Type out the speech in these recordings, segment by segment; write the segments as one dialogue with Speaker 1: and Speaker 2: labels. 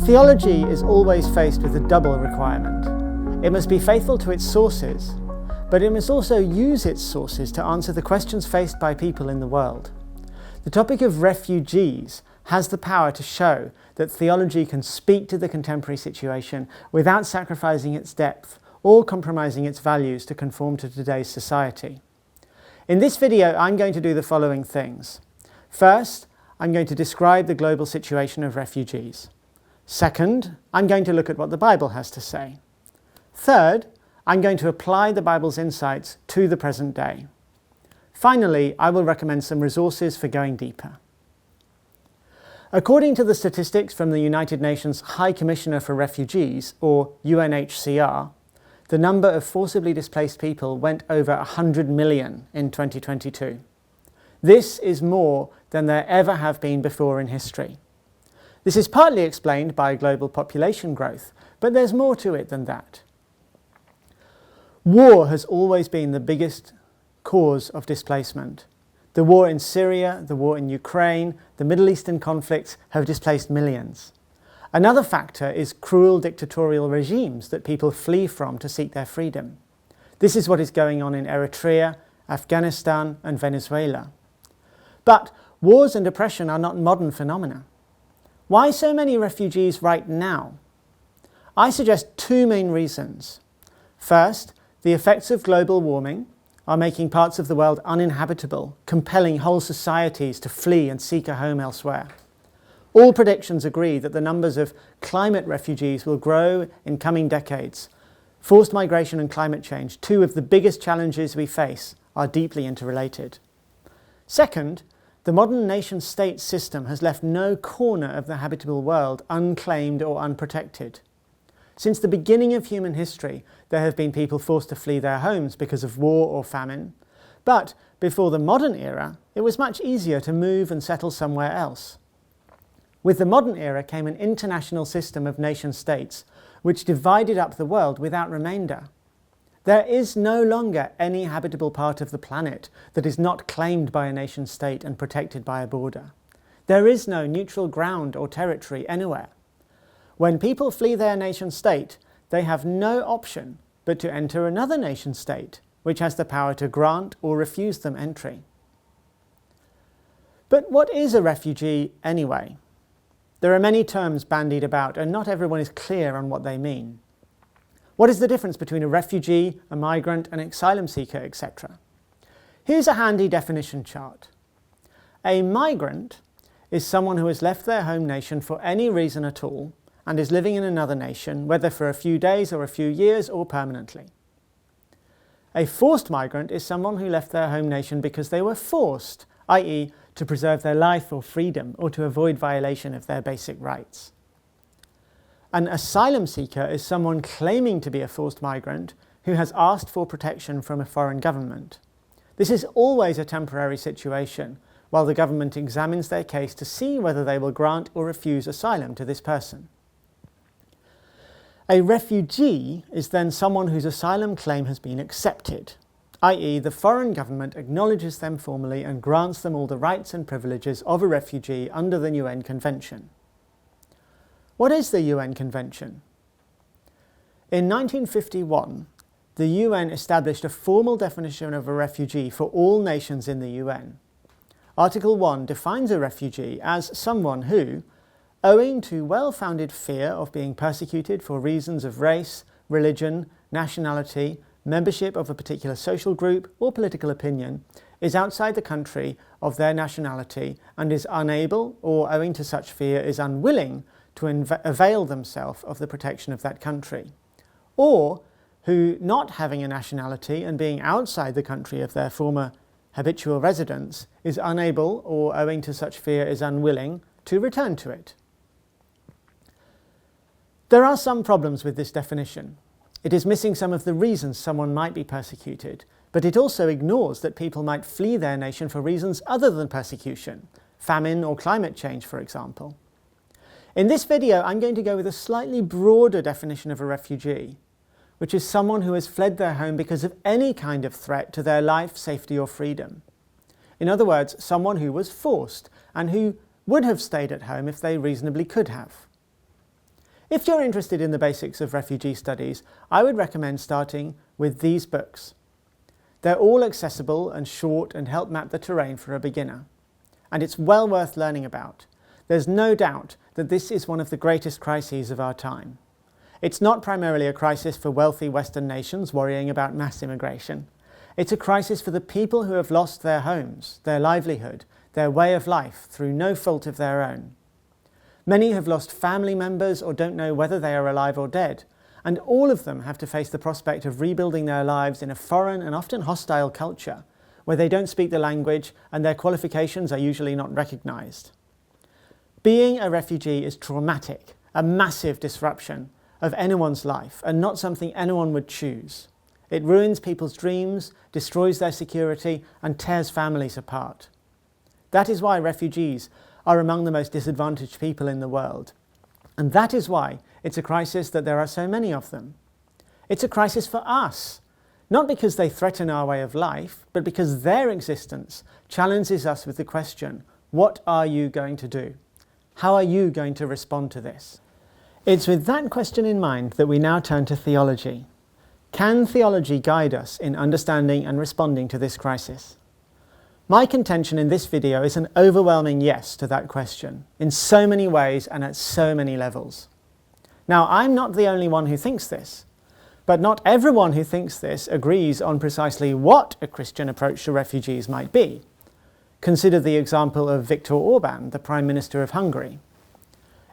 Speaker 1: Theology is always faced with a double requirement. It must be faithful to its sources, but it must also use its sources to answer the questions faced by people in the world. The topic of refugees has the power to show that theology can speak to the contemporary situation without sacrificing its depth or compromising its values to conform to today's society. In this video, I'm going to do the following things. First, I'm going to describe the global situation of refugees. Second, I'm going to look at what the Bible has to say. Third, I'm going to apply the Bible's insights to the present day. Finally, I will recommend some resources for going deeper. According to the statistics from the United Nations High Commissioner for Refugees, or UNHCR, the number of forcibly displaced people went over 100 million in 2022. This is more than there ever have been before in history. This is partly explained by global population growth, but there's more to it than that. War has always been the biggest cause of displacement. The war in Syria, the war in Ukraine, the Middle Eastern conflicts have displaced millions. Another factor is cruel dictatorial regimes that people flee from to seek their freedom. This is what is going on in Eritrea, Afghanistan, and Venezuela. But wars and oppression are not modern phenomena. Why so many refugees right now? I suggest two main reasons. First, the effects of global warming are making parts of the world uninhabitable, compelling whole societies to flee and seek a home elsewhere. All predictions agree that the numbers of climate refugees will grow in coming decades. Forced migration and climate change, two of the biggest challenges we face, are deeply interrelated. Second, the modern nation-state system has left no corner of the habitable world unclaimed or unprotected. Since the beginning of human history, there have been people forced to flee their homes because of war or famine. But before the modern era, it was much easier to move and settle somewhere else. With the modern era came an international system of nation-states, which divided up the world without remainder. There is no longer any habitable part of the planet that is not claimed by a nation-state and protected by a border. There is no neutral ground or territory anywhere. When people flee their nation-state, they have no option but to enter another nation-state, which has the power to grant or refuse them entry. But what is a refugee anyway? There are many terms bandied about, and not everyone is clear on what they mean. What is the difference between a refugee, a migrant, an asylum seeker, etc.? Here's a handy definition chart. A migrant is someone who has left their home nation for any reason at all and is living in another nation, whether for a few days or a few years or permanently. A forced migrant is someone who left their home nation because they were forced, i.e., to preserve their life or freedom or to avoid violation of their basic rights. An asylum seeker is someone claiming to be a forced migrant who has asked for protection from a foreign government. This is always a temporary situation, while the government examines their case to see whether they will grant or refuse asylum to this person. A refugee is then someone whose asylum claim has been accepted, i.e. the foreign government acknowledges them formally and grants them all the rights and privileges of a refugee under the UN Convention. What is the UN Convention? In 1951, the UN established a formal definition of a refugee for all nations in the UN. Article 1 defines a refugee as someone who, owing to well-founded fear of being persecuted for reasons of race, religion, nationality, membership of a particular social group or political opinion, is outside the country of their nationality and is unable, or owing to such fear is unwilling, to avail themselves of the protection of that country, or who, not having a nationality and being outside the country of their former habitual residence, is unable, or owing to such fear is unwilling, to return to it. There are some problems with this definition. It is missing some of the reasons someone might be persecuted, but it also ignores that people might flee their nation for reasons other than persecution, famine or climate change, for example. In this video, I'm going to go with a slightly broader definition of a refugee, which is someone who has fled their home because of any kind of threat to their life, safety, or freedom. In other words, someone who was forced and who would have stayed at home if they reasonably could have. If you're interested in the basics of refugee studies, I would recommend starting with these books. They're all accessible and short and help map the terrain for a beginner. And it's well worth learning about. There's no doubt that this is one of the greatest crises of our time. It's not primarily a crisis for wealthy Western nations worrying about mass immigration. It's a crisis for the people who have lost their homes, their livelihood, their way of life through no fault of their own. Many have lost family members or don't know whether they are alive or dead, and all of them have to face the prospect of rebuilding their lives in a foreign and often hostile culture, where they don't speak the language and their qualifications are usually not recognised. Being a refugee is traumatic, a massive disruption of anyone's life, and not something anyone would choose. It ruins people's dreams, destroys their security, and tears families apart. That is why refugees are among the most disadvantaged people in the world. And that is why it's a crisis that there are so many of them. It's a crisis for us, not because they threaten our way of life, but because their existence challenges us with the question, what are you going to do? How are you going to respond to this? It's with that question in mind that we now turn to theology. Can theology guide us in understanding and responding to this crisis? My contention in this video is an overwhelming yes to that question, in so many ways and at so many levels. Now, I'm not the only one who thinks this, but not everyone who thinks this agrees on precisely what a Christian approach to refugees might be. Consider the example of Viktor Orbán, the Prime Minister of Hungary.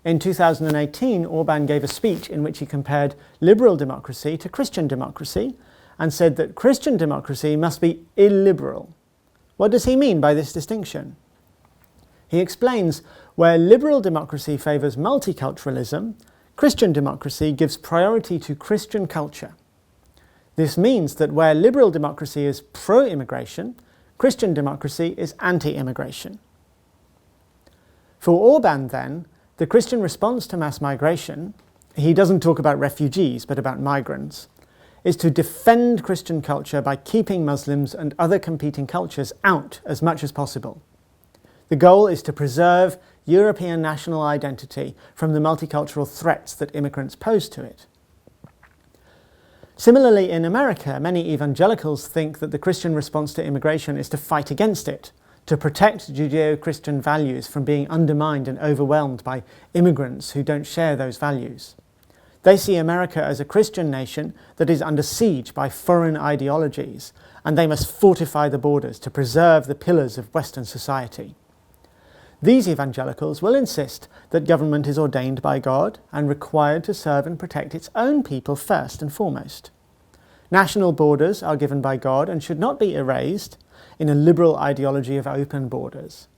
Speaker 1: In 2018, Orbán gave a speech in which he compared liberal democracy to Christian democracy and said that Christian democracy must be illiberal. What does he mean by this distinction? He explains where liberal democracy favours multiculturalism, Christian democracy gives priority to Christian culture. This means that where liberal democracy is pro-immigration, Christian democracy is anti-immigration. For Orbán, then, the Christian response to mass migration, he doesn't talk about refugees but about migrants, is to defend Christian culture by keeping Muslims and other competing cultures out as much as possible. The goal is to preserve European national identity from the multicultural threats that immigrants pose to it. Similarly, in America, many evangelicals think that the Christian response to immigration is to fight against it, to protect Judeo-Christian values from being undermined and overwhelmed by immigrants who don't share those values. They see America as a Christian nation that is under siege by foreign ideologies, and they must fortify the borders to preserve the pillars of Western society. These evangelicals will insist that government is ordained by God and required to serve and protect its own people first and foremost. National borders are given by God and should not be erased in a liberal ideology of open borders.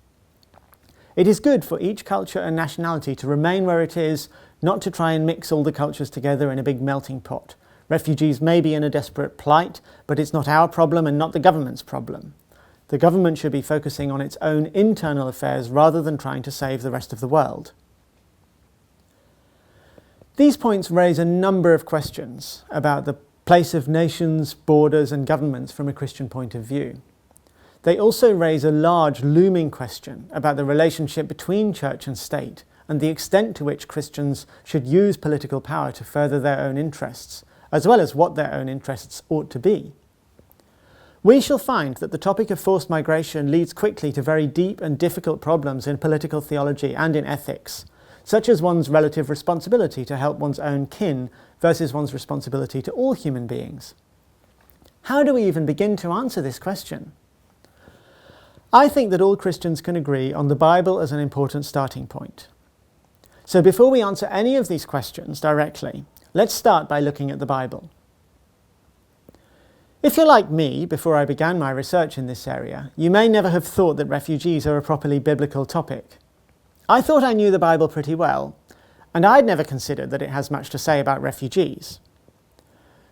Speaker 1: It is good for each culture and nationality to remain where it is, not to try and mix all the cultures together in a big melting pot. Refugees may be in a desperate plight, but it's not our problem and not the government's problem. The government should be focusing on its own internal affairs rather than trying to save the rest of the world. These points raise a number of questions about the place of nations, borders, and governments from a Christian point of view. They also raise a large looming question about the relationship between church and state and the extent to which Christians should use political power to further their own interests, as well as what their own interests ought to be. We shall find that the topic of forced migration leads quickly to very deep and difficult problems in political theology and in ethics, such as one's relative responsibility to help one's own kin versus one's responsibility to all human beings. How do we even begin to answer this question? I think that all Christians can agree on the Bible as an important starting point. So before we answer any of these questions directly, let's start by looking at the Bible. If you're like me, before I began my research in this area, you may never have thought that refugees are a properly biblical topic. I thought I knew the Bible pretty well, and I'd never considered that it has much to say about refugees.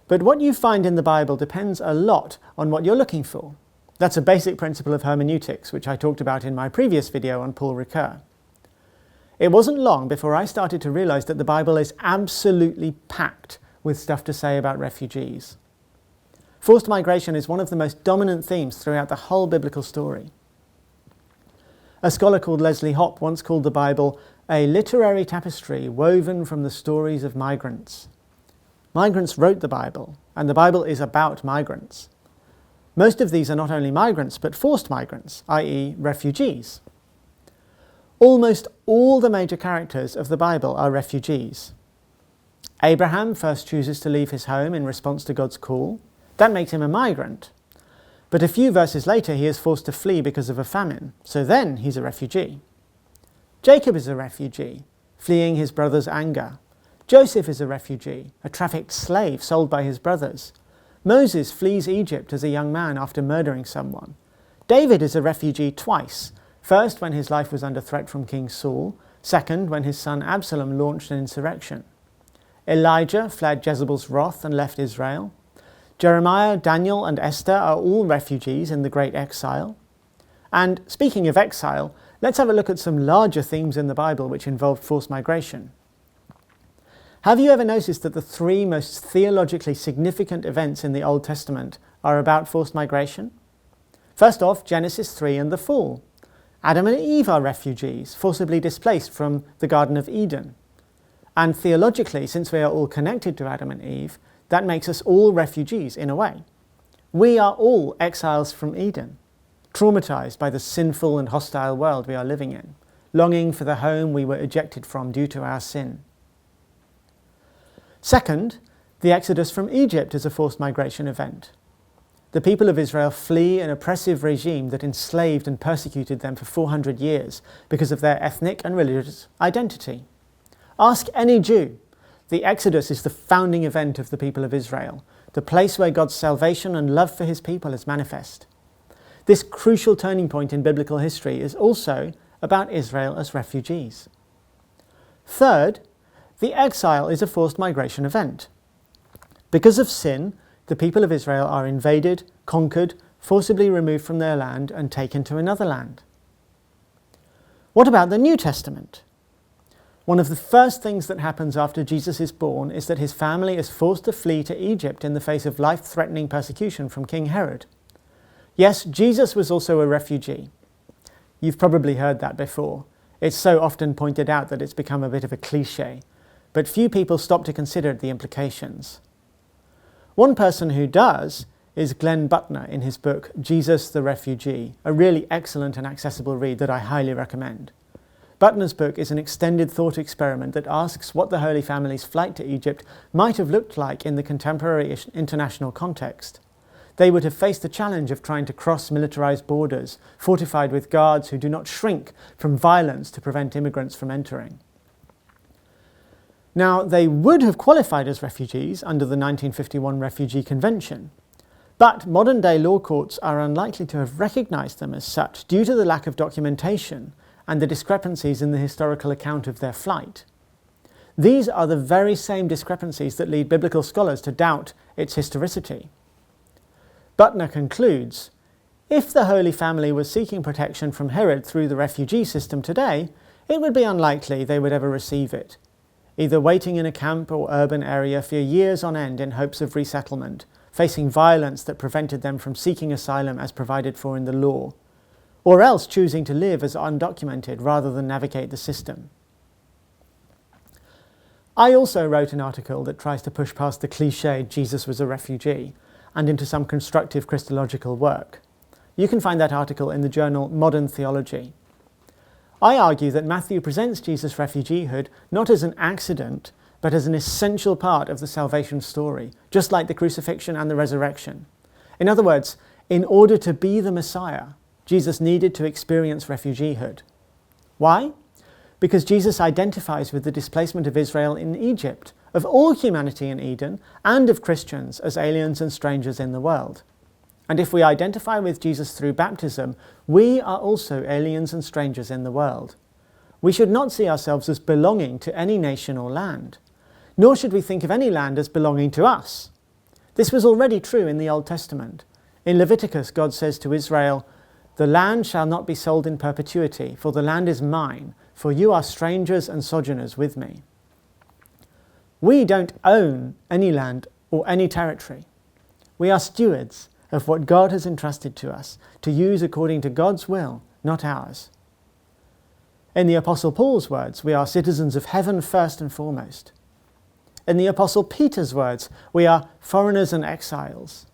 Speaker 1: But what you find in the Bible depends a lot on what you're looking for. That's a basic principle of hermeneutics, which I talked about in my previous video on Paul Ricoeur. It wasn't long before I started to realize that the Bible is absolutely packed with stuff to say about refugees. Forced migration is one of the most dominant themes throughout the whole biblical story. A scholar called Leslie Hopp once called the Bible a literary tapestry woven from the stories of migrants. Migrants wrote the Bible, and the Bible is about migrants. Most of these are not only migrants, but forced migrants, i.e. refugees. Almost all the major characters of the Bible are refugees. Abraham first chooses to leave his home in response to God's call. That makes him a migrant. But a few verses later he is forced to flee because of a famine, so then he's a refugee. Jacob is a refugee, fleeing his brother's anger. Joseph is a refugee, a trafficked slave sold by his brothers. Moses flees Egypt as a young man after murdering someone. David is a refugee twice, first when his life was under threat from King Saul, second when his son Absalom launched an insurrection. Elijah fled Jezebel's wrath and left Israel. Jeremiah, Daniel and Esther are all refugees in the Great Exile. And speaking of exile, let's have a look at some larger themes in the Bible which involved forced migration. Have you ever noticed that the three most theologically significant events in the Old Testament are about forced migration? First off, Genesis 3 and the fall. Adam and Eve are refugees, forcibly displaced from the Garden of Eden. And theologically, since we are all connected to Adam and Eve, that makes us all refugees in a way. We are all exiles from Eden, traumatized by the sinful and hostile world we are living in, longing for the home we were ejected from due to our sin. Second, the exodus from Egypt is a forced migration event. The people of Israel flee an oppressive regime that enslaved and persecuted them for 400 years because of their ethnic and religious identity. Ask any Jew. The Exodus is the founding event of the people of Israel, the place where God's salvation and love for his people is manifest. This crucial turning point in biblical history is also about Israel as refugees. Third, the exile is a forced migration event. Because of sin, the people of Israel are invaded, conquered, forcibly removed from their land and taken to another land. What about the New Testament? One of the first things that happens after Jesus is born is that his family is forced to flee to Egypt in the face of life-threatening persecution from King Herod. Yes, Jesus was also a refugee. You've probably heard that before. It's so often pointed out that it's become a bit of a cliché, but few people stop to consider the implications. One person who does is Glenn Butner in his book Jesus the Refugee, a really excellent and accessible read that I highly recommend. Butner's book is an extended thought experiment that asks what the Holy Family's flight to Egypt might have looked like in the contemporary international context. They would have faced the challenge of trying to cross militarized borders, fortified with guards who do not shrink from violence to prevent immigrants from entering. Now, they would have qualified as refugees under the 1951 Refugee Convention, but modern-day law courts are unlikely to have recognized them as such due to the lack of documentation and the discrepancies in the historical account of their flight. These are the very same discrepancies that lead biblical scholars to doubt its historicity. Butner concludes, if the Holy Family was seeking protection from Herod through the refugee system today, it would be unlikely they would ever receive it, either waiting in a camp or urban area for years on end in hopes of resettlement, facing violence that prevented them from seeking asylum as provided for in the law, or else choosing to live as undocumented rather than navigate the system. I also wrote an article that tries to push past the cliché Jesus was a refugee and into some constructive Christological work. You can find that article in the journal Modern Theology. I argue that Matthew presents Jesus' refugeehood not as an accident, but as an essential part of the salvation story, just like the crucifixion and the resurrection. In other words, in order to be the Messiah, Jesus needed to experience refugeehood. Why? Because Jesus identifies with the displacement of Israel in Egypt, of all humanity in Eden, and of Christians as aliens and strangers in the world. And if we identify with Jesus through baptism, we are also aliens and strangers in the world. We should not see ourselves as belonging to any nation or land, nor should we think of any land as belonging to us. This was already true in the Old Testament. In Leviticus, God says to Israel, "The land shall not be sold in perpetuity, for the land is mine, for you are strangers and sojourners with me." We don't own any land or any territory. We are stewards of what God has entrusted to us to use according to God's will, not ours. In the Apostle Paul's words, we are citizens of heaven first and foremost. In the Apostle Peter's words, we are foreigners and exiles.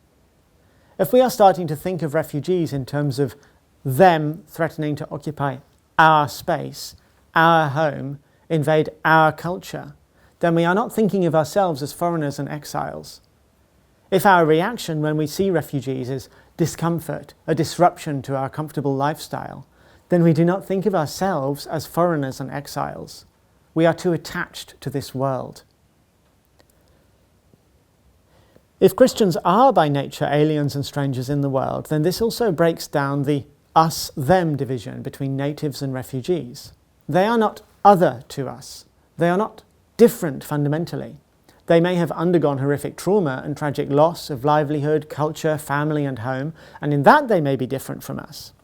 Speaker 1: If we are starting to think of refugees in terms of them threatening to occupy our space, our home, invade our culture, then we are not thinking of ourselves as foreigners and exiles. If our reaction when we see refugees is discomfort, a disruption to our comfortable lifestyle, then we do not think of ourselves as foreigners and exiles. We are too attached to this world. If Christians are by nature aliens and strangers in the world, then this also breaks down the us-them division between natives and refugees. They are not other to us. They are not different fundamentally. They may have undergone horrific trauma and tragic loss of livelihood, culture, family and home, and in that they may be different from us.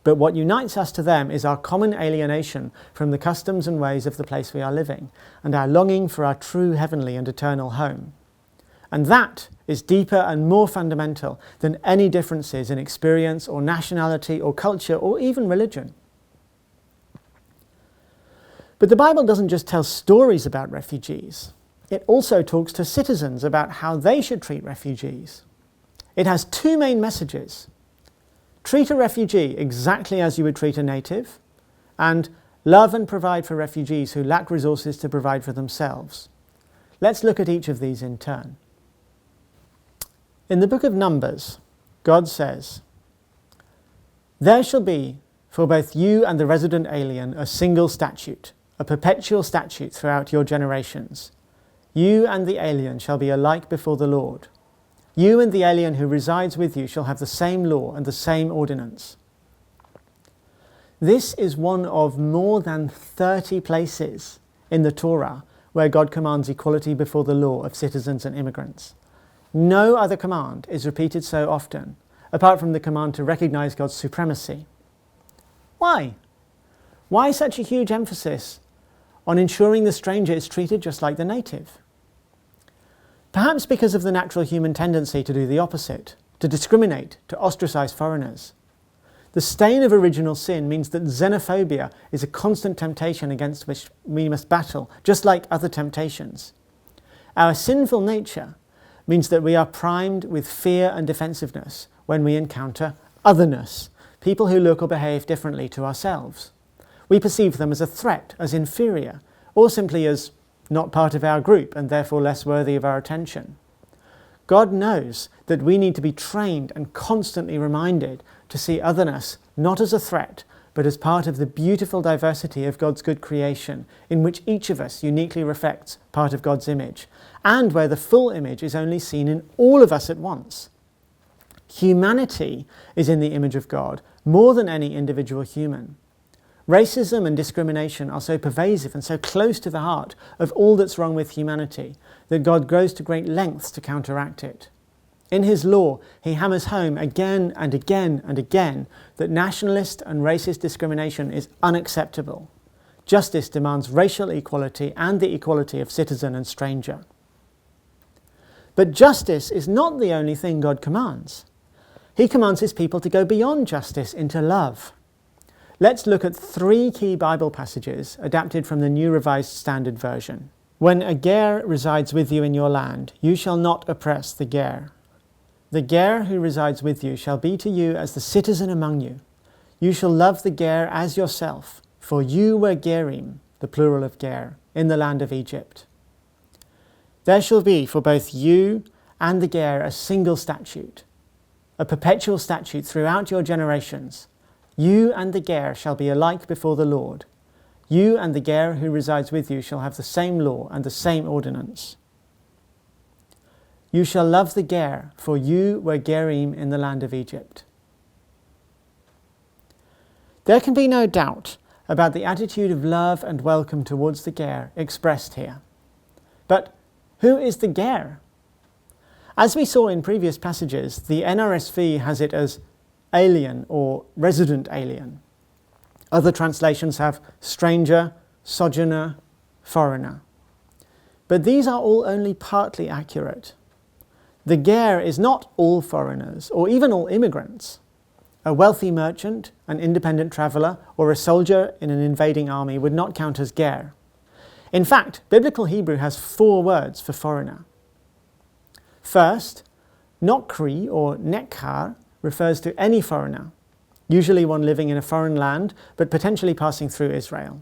Speaker 1: But what unites us to them is our common alienation from the customs and ways of the place we are living, and our longing for our true heavenly and eternal home. And that is deeper and more fundamental than any differences in experience or nationality or culture or even religion. But the Bible doesn't just tell stories about refugees. It also talks to citizens about how they should treat refugees. It has two main messages. Treat a refugee exactly as you would treat a native, and love and provide for refugees who lack resources to provide for themselves. Let's look at each of these in turn. In the book of Numbers, God says, "There shall be for both you and the resident alien a single statute, a perpetual statute throughout your generations. You and the alien shall be alike before the Lord. You and the alien who resides with you shall have the same law and the same ordinance." This is one of more than 30 places in the Torah where God commands equality before the law of citizens and immigrants. No other command is repeated so often, apart from the command to recognize God's supremacy. Why? Why such a huge emphasis on ensuring the stranger is treated just like the native? Perhaps because of the natural human tendency to do the opposite, to discriminate, to ostracize foreigners. The stain of original sin means that xenophobia is a constant temptation against which we must battle, just like other temptations. Our sinful nature means that we are primed with fear and defensiveness when we encounter otherness, people who look or behave differently to ourselves. We perceive them as a threat, as inferior, or simply as not part of our group and therefore less worthy of our attention. God knows that we need to be trained and constantly reminded to see otherness not as a threat, but as part of the beautiful diversity of God's good creation, in which each of us uniquely reflects part of God's image, and where the full image is only seen in all of us at once. Humanity is in the image of God more than any individual human. Racism and discrimination are so pervasive and so close to the heart of all that's wrong with humanity that God goes to great lengths to counteract it. In his law, he hammers home again and again and again that nationalist and racist discrimination is unacceptable. Justice demands racial equality and the equality of citizen and stranger. But justice is not the only thing God commands. He commands his people to go beyond justice into love. Let's look at 3 key Bible passages adapted from the New Revised Standard Version. "When a ger resides with you in your land, you shall not oppress the ger. The ger who resides with you shall be to you as the citizen among you. You shall love the ger as yourself, for you were gerim," the plural of ger, "in the land of Egypt. There shall be for both you and the ger a single statute, a perpetual statute throughout your generations. You and the ger shall be alike before the Lord. You and the ger who resides with you shall have the same law and the same ordinance. You shall love the ger, for you were gerim in the land of Egypt." There can be no doubt about the attitude of love and welcome towards the ger expressed here. But who is the ger? As we saw in previous passages, the NRSV has it as alien or resident alien. Other translations have stranger, sojourner, foreigner. But these are all only partly accurate. The ger is not all foreigners or even all immigrants. a wealthy merchant, an independent traveller, or a soldier in an invading army would not count as ger. In fact, biblical Hebrew has 4 words for foreigner. First, nokri or nekhar refers to any foreigner, usually one living in a foreign land but potentially passing through Israel.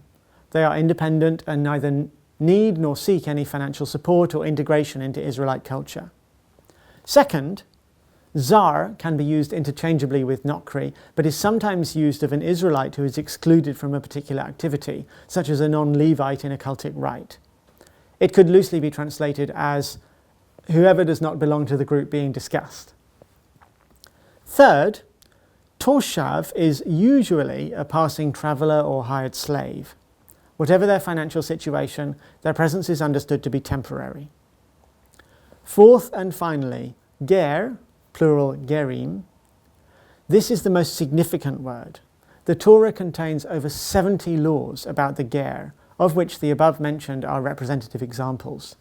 Speaker 1: They are independent and neither need nor seek any financial support or integration into Israelite culture. Second, zar can be used interchangeably with nokri, but is sometimes used of an Israelite who is excluded from a particular activity, such as a non-Levite in a cultic rite. It could loosely be translated as whoever does not belong to the group being discussed. Third, toshav is usually a passing traveller or hired slave. Whatever their financial situation, their presence is understood to be temporary. Fourth and finally, ger, plural gerim. This is the most significant word. The Torah contains over 70 laws about the ger, of which the above mentioned are representative examples.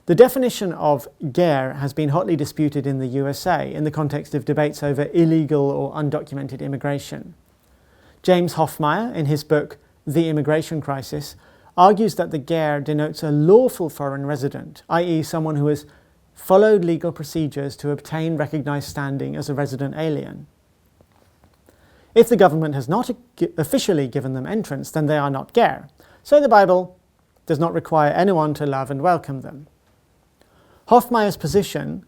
Speaker 1: The definition of ger has been hotly disputed in the USA in the context of debates over illegal or undocumented immigration. James Hoffmeyer, in his book The Immigration Crisis, argues that the ger denotes a lawful foreign resident, i.e. someone who has followed legal procedures to obtain recognized standing as a resident alien. If the government has not officially given them entrance, then they are not ger, so the Bible does not require anyone to love and welcome them. Hoffmeyer's position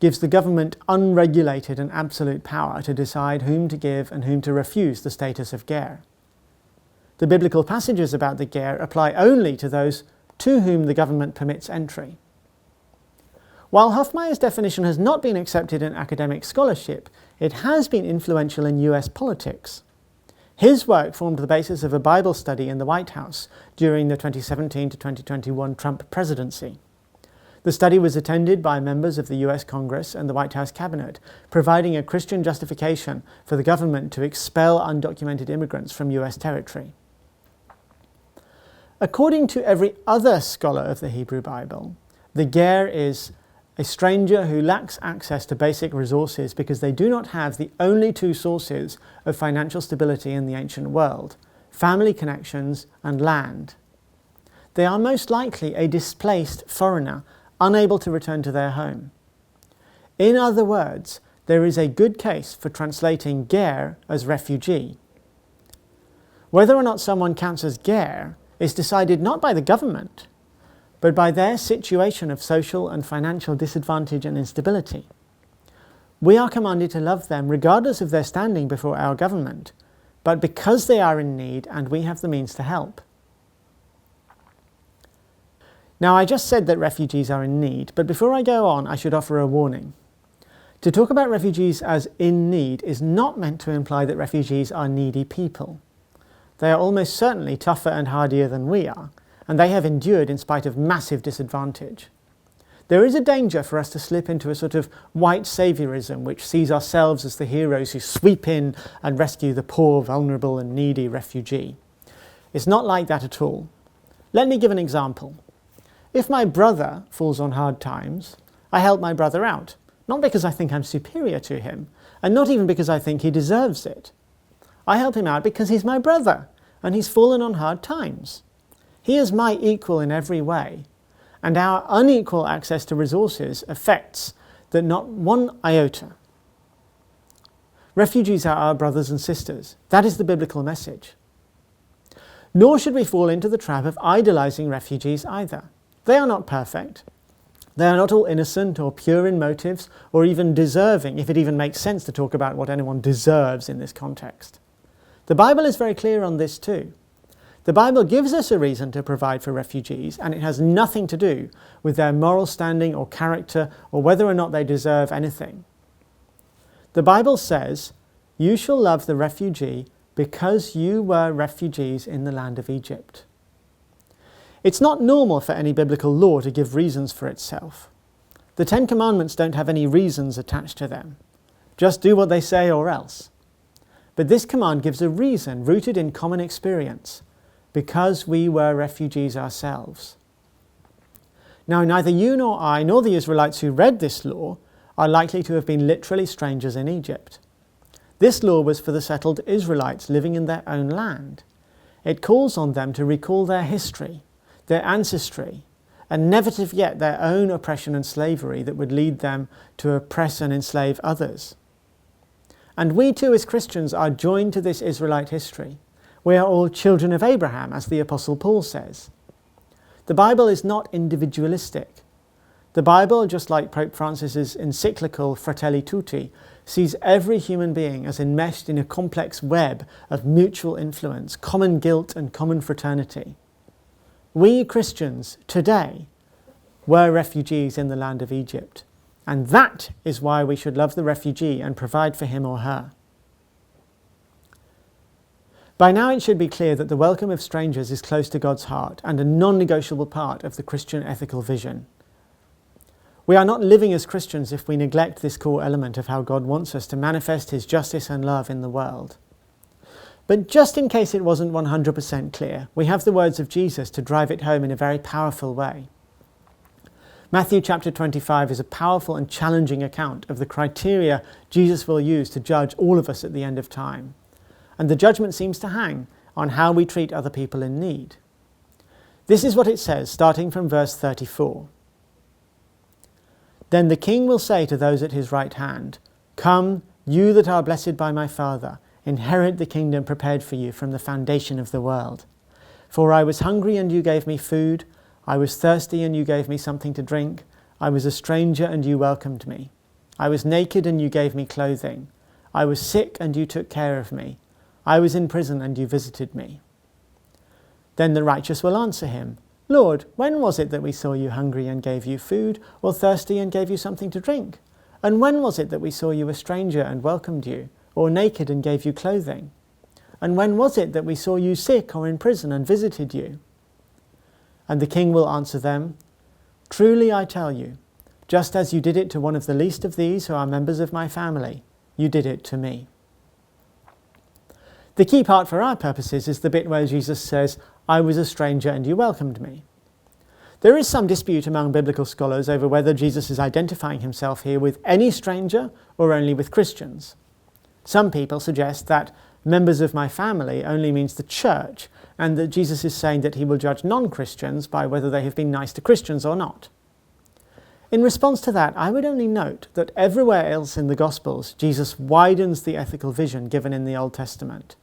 Speaker 1: gives the government unregulated and absolute power to decide whom to give and whom to refuse the status of ger. The biblical passages about the ger apply only to those to whom the government permits entry. While Hoffmeyer's definition has not been accepted in academic scholarship, it has been influential in US politics. His work formed the basis of a Bible study in the White House during the 2017 to 2021 Trump presidency. The study was attended by members of the US Congress and the White House cabinet, providing a Christian justification for the government to expel undocumented immigrants from US territory. According to every other scholar of the Hebrew Bible, the ger is a stranger who lacks access to basic resources because they do not have the only 2 sources of financial stability in the ancient world: family connections and land. They are most likely a displaced foreigner, unable to return to their home. In other words, there is a good case for translating ger as refugee. Whether or not someone counts as ger is decided not by the government, but by their situation of social and financial disadvantage and instability. We are commanded to love them regardless of their standing before our government, but because they are in need and we have the means to help. Now, I just said that refugees are in need, but before I go on, I should offer a warning. To talk about refugees as in need is not meant to imply that refugees are needy people. They are almost certainly tougher and hardier than we are, and they have endured in spite of massive disadvantage. There is a danger for us to slip into a sort of white saviorism which sees ourselves as the heroes who sweep in and rescue the poor, vulnerable and needy refugee. It's not like that at all. Let me give an example. If my brother falls on hard times, I help my brother out, not because I think I'm superior to him, and not even because I think he deserves it. I help him out because he's my brother, and he's fallen on hard times. He is my equal in every way, and our unequal access to resources affects that not one iota. Refugees are our brothers and sisters. That is the biblical message. Nor should we fall into the trap of idolizing refugees either. They are not perfect. They are not all innocent or pure in motives or even deserving, if it even makes sense to talk about what anyone deserves in this context. The Bible is very clear on this too. The Bible gives us a reason to provide for refugees, and it has nothing to do with their moral standing or character or whether or not they deserve anything. The Bible says, "You shall love the refugee because you were refugees in the land of Egypt." It's not normal for any biblical law to give reasons for itself. The 10 Commandments don't have any reasons attached to them. Just do what they say or else. But this command gives a reason rooted in common experience, because we were refugees ourselves. Now, neither you nor I nor the Israelites who read this law are likely to have been literally strangers in Egypt. This law was for the settled Israelites living in their own land. It calls on them to recall their history, their ancestry, and never to forget their own oppression and slavery that would lead them to oppress and enslave others. And we too as Christians are joined to this Israelite history. We are all children of Abraham, as the Apostle Paul says. The Bible is not individualistic. The Bible, just like Pope Francis's encyclical Fratelli Tutti, sees every human being as enmeshed in a complex web of mutual influence, common guilt and common fraternity. We Christians today were refugees in the land of Egypt, and that is why we should love the refugee and provide for him or her. By now it should be clear that the welcome of strangers is close to God's heart and a non-negotiable part of the Christian ethical vision. We are not living as Christians if we neglect this core element of how God wants us to manifest his justice and love in the world. But just in case it wasn't 100% clear, we have the words of Jesus to drive it home in a very powerful way. Matthew chapter 25 is a powerful and challenging account of the criteria Jesus will use to judge all of us at the end of time. And the judgment seems to hang on how we treat other people in need. This is what it says, starting from verse 34. Then the king will say to those at his right hand, "Come, you that are blessed by my Father, inherit the kingdom prepared for you from the foundation of the world. For I was hungry and you gave me food, I was thirsty and you gave me something to drink, I was a stranger and you welcomed me. I was naked and you gave me clothing, I was sick and you took care of me, I was in prison and you visited me." Then the righteous will answer him, "Lord, when was it that we saw you hungry and gave you food, or thirsty and gave you something to drink? And when was it that we saw you a stranger and welcomed you, or naked and gave you clothing? And when was it that we saw you sick or in prison and visited you?" And the king will answer them, "Truly I tell you, just as you did it to one of the least of these who are members of my family, you did it to me." The key part for our purposes is the bit where Jesus says, "I was a stranger and you welcomed me." There is some dispute among biblical scholars over whether Jesus is identifying himself here with any stranger or only with Christians. Some people suggest that members of my family only means the church, and that Jesus is saying that he will judge non-Christians by whether they have been nice to Christians or not. In response to that, I would only note that everywhere else in the Gospels, Jesus widens the ethical vision given in the Old Testament.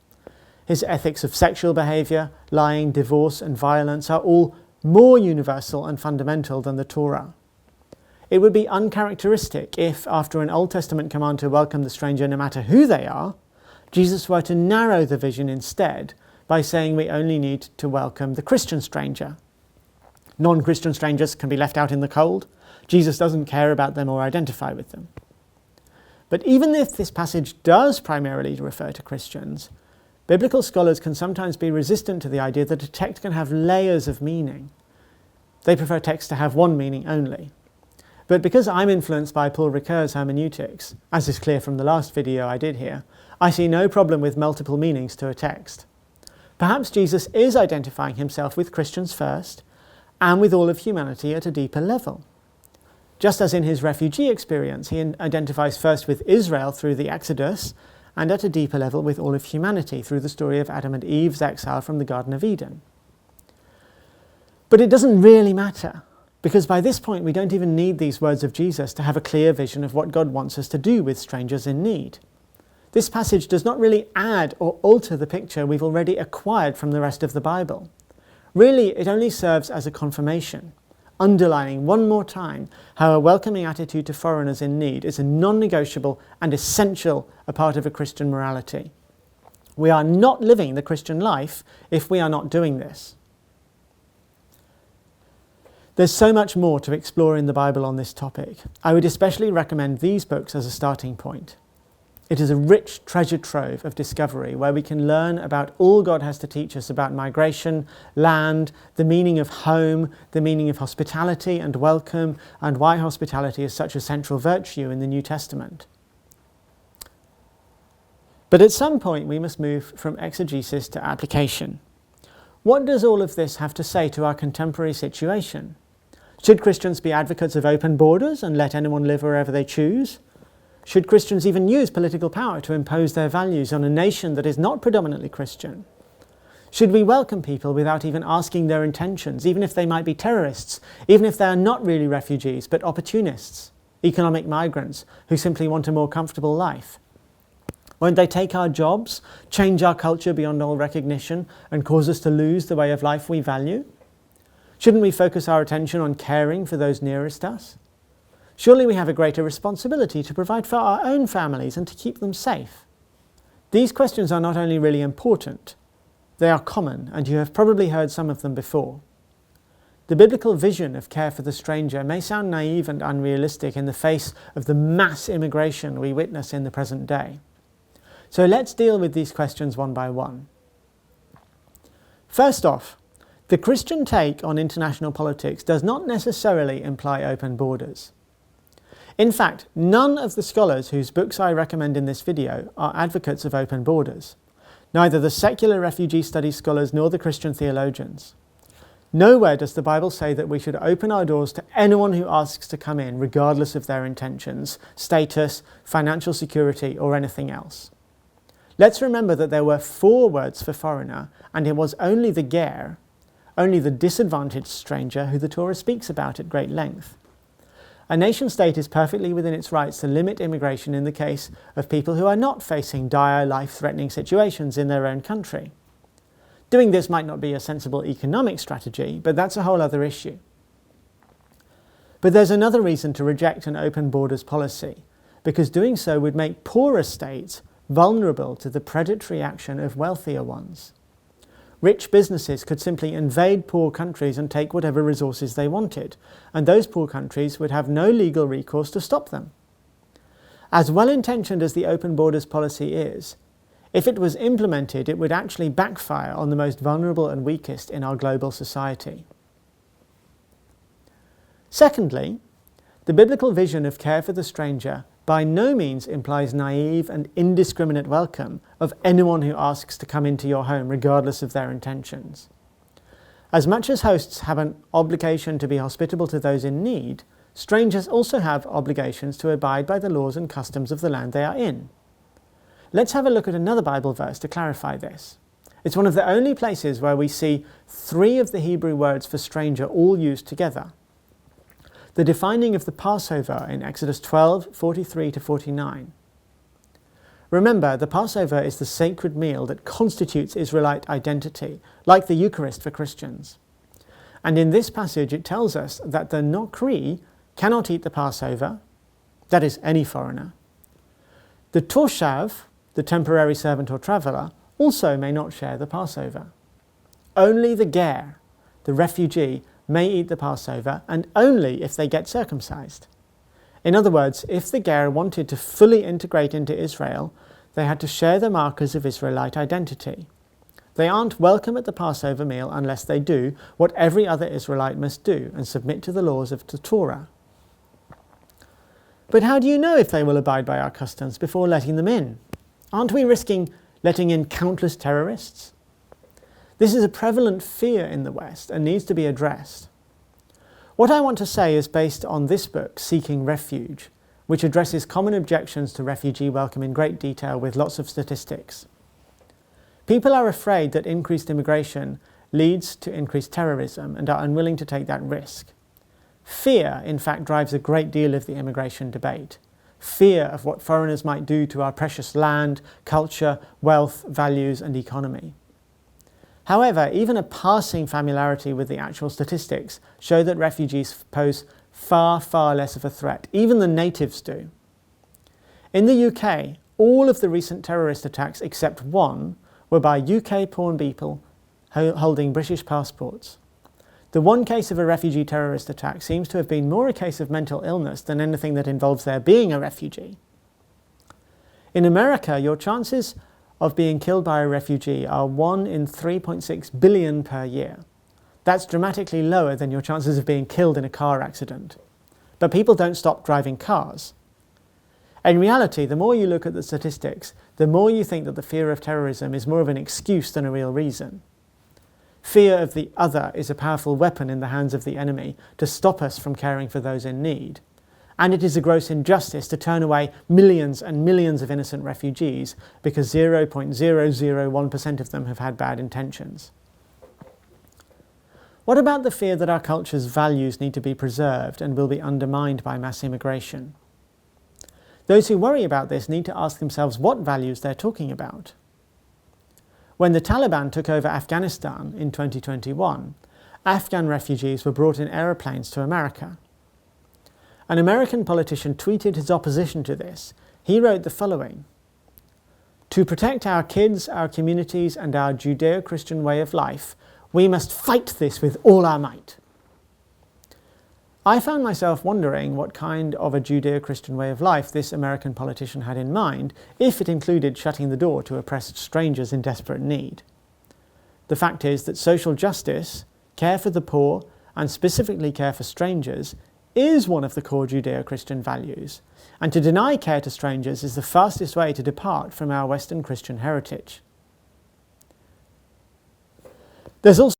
Speaker 1: His ethics of sexual behaviour, lying, divorce and violence are all more universal and fundamental than the Torah. It would be uncharacteristic if, after an Old Testament command to welcome the stranger no matter who they are, Jesus were to narrow the vision instead by saying we only need to welcome the Christian stranger. Non-Christian strangers can be left out in the cold. Jesus doesn't care about them or identify with them. But even if this passage does primarily refer to Christians, biblical scholars can sometimes be resistant to the idea that a text can have layers of meaning. They prefer texts to have one meaning only. But because I'm influenced by Paul Ricoeur's hermeneutics, as is clear from the last video I did here, I see no problem with multiple meanings to a text. Perhaps Jesus is identifying himself with Christians first, and with all of humanity at a deeper level. Just as in his refugee experience, he identifies first with Israel through the Exodus, and at a deeper level with all of humanity through the story of Adam and Eve's exile from the Garden of Eden. But it doesn't really matter, because by this point we don't even need these words of Jesus to have a clear vision of what God wants us to do with strangers in need. This passage does not really add or alter the picture we've already acquired from the rest of the Bible. Really, it only serves as a confirmation, underlining one more time how a welcoming attitude to foreigners in need is a non-negotiable and essential a part of a Christian morality. We are not living the Christian life if we are not doing this. There's so much more to explore in the Bible on this topic. I would especially recommend these books as a starting point. It is a rich treasure trove of discovery where we can learn about all God has to teach us about migration, land, the meaning of home, the meaning of hospitality and welcome, and why hospitality is such a central virtue in the New Testament. But at some point we must move from exegesis to application. What does all of this have to say to our contemporary situation? Should Christians be advocates of open borders and let anyone live wherever they choose? Should Christians even use political power to impose their values on a nation that is not predominantly Christian? Should we welcome people without even asking their intentions, even if they might be terrorists, even if they are not really refugees, but opportunists, economic migrants who simply want a more comfortable life? Won't they take our jobs, change our culture beyond all recognition, and cause us to lose the way of life we value? Shouldn't we focus our attention on caring for those nearest us? Surely we have a greater responsibility to provide for our own families and to keep them safe. These questions are not only really important, they are common, and you have probably heard some of them before. The biblical vision of care for the stranger may sound naive and unrealistic in the face of the mass immigration we witness in the present day. So let's deal with these questions one by one. First off, the Christian take on international politics does not necessarily imply open borders. In fact, none of the scholars whose books I recommend in this video are advocates of open borders. Neither the secular refugee studies scholars nor the Christian theologians. Nowhere does the Bible say that we should open our doors to anyone who asks to come in, regardless of their intentions, status, financial security, or anything else. Let's remember that there were 4 words for foreigner, and it was only the ger, only the disadvantaged stranger, who the Torah speaks about at great length. A nation-state is perfectly within its rights to limit immigration in the case of people who are not facing dire, life-threatening situations in their own country. Doing this might not be a sensible economic strategy, but that's a whole other issue. But there's another reason to reject an open borders policy, because doing so would make poorer states vulnerable to the predatory action of wealthier ones. Rich businesses could simply invade poor countries and take whatever resources they wanted, and those poor countries would have no legal recourse to stop them. As well-intentioned as the open borders policy is, if it was implemented, it would actually backfire on the most vulnerable and weakest in our global society. Secondly, the biblical vision of care for the stranger by no means implies naive and indiscriminate welcome of anyone who asks to come into your home, regardless of their intentions. As much as hosts have an obligation to be hospitable to those in need, strangers also have obligations to abide by the laws and customs of the land they are in. Let's have a look at another Bible verse to clarify this. It's one of the only places where we see 3 of the Hebrew words for stranger all used together. The defining of the Passover in Exodus 12, 43-49. Remember, the Passover is the sacred meal that constitutes Israelite identity, like the Eucharist for Christians. And in this passage it tells us that the Nokri cannot eat the Passover, that is, any foreigner. The Toshav, the temporary servant or traveller, also may not share the Passover. Only the Ger, the refugee, may eat the Passover, and only if they get circumcised. In other words, if the Ger wanted to fully integrate into Israel, they had to share the markers of Israelite identity. They aren't welcome at the Passover meal unless they do what every other Israelite must do and submit to the laws of the Torah. But how do you know if they will abide by our customs before letting them in? Aren't we risking letting in countless terrorists? This is a prevalent fear in the West and needs to be addressed. What I want to say is based on this book, Seeking Refuge, which addresses common objections to refugee welcome in great detail with lots of statistics. People are afraid that increased immigration leads to increased terrorism and are unwilling to take that risk. Fear, in fact, drives a great deal of the immigration debate. Fear of what foreigners might do to our precious land, culture, wealth, values, and economy. However, even a passing familiarity with the actual statistics show that refugees pose far, far less of a threat. Even the natives do. In the UK, all of the recent terrorist attacks except one were by UK-born people holding British passports. The one case of a refugee terrorist attack seems to have been more a case of mental illness than anything that involves their being a refugee. In America, your chances of being killed by a refugee are 1 in 3.6 billion per year. That's dramatically lower than your chances of being killed in a car accident. But people don't stop driving cars. In reality, the more you look at the statistics, the more you think that the fear of terrorism is more of an excuse than a real reason. Fear of the other is a powerful weapon in the hands of the enemy to stop us from caring for those in need. and it is a gross injustice to turn away millions and millions of innocent refugees because 0.001% of them have had bad intentions. What about the fear that our culture's values need to be preserved and will be undermined by mass immigration? Those who worry about this need to ask themselves what values they're talking about. When the Taliban took over Afghanistan in 2021, Afghan refugees were brought in aeroplanes to America. An American politician tweeted his opposition to this. He wrote the following: "To protect our kids, our communities, and our Judeo-Christian way of life, we must fight this with all our might." I found myself wondering what kind of a Judeo-Christian way of life this American politician had in mind, if it included shutting the door to oppressed strangers in desperate need. The fact is that social justice, care for the poor, and specifically care for strangers, is one of the core Judeo-Christian values, and to deny care to strangers is the fastest way to depart from our Western Christian heritage. There's also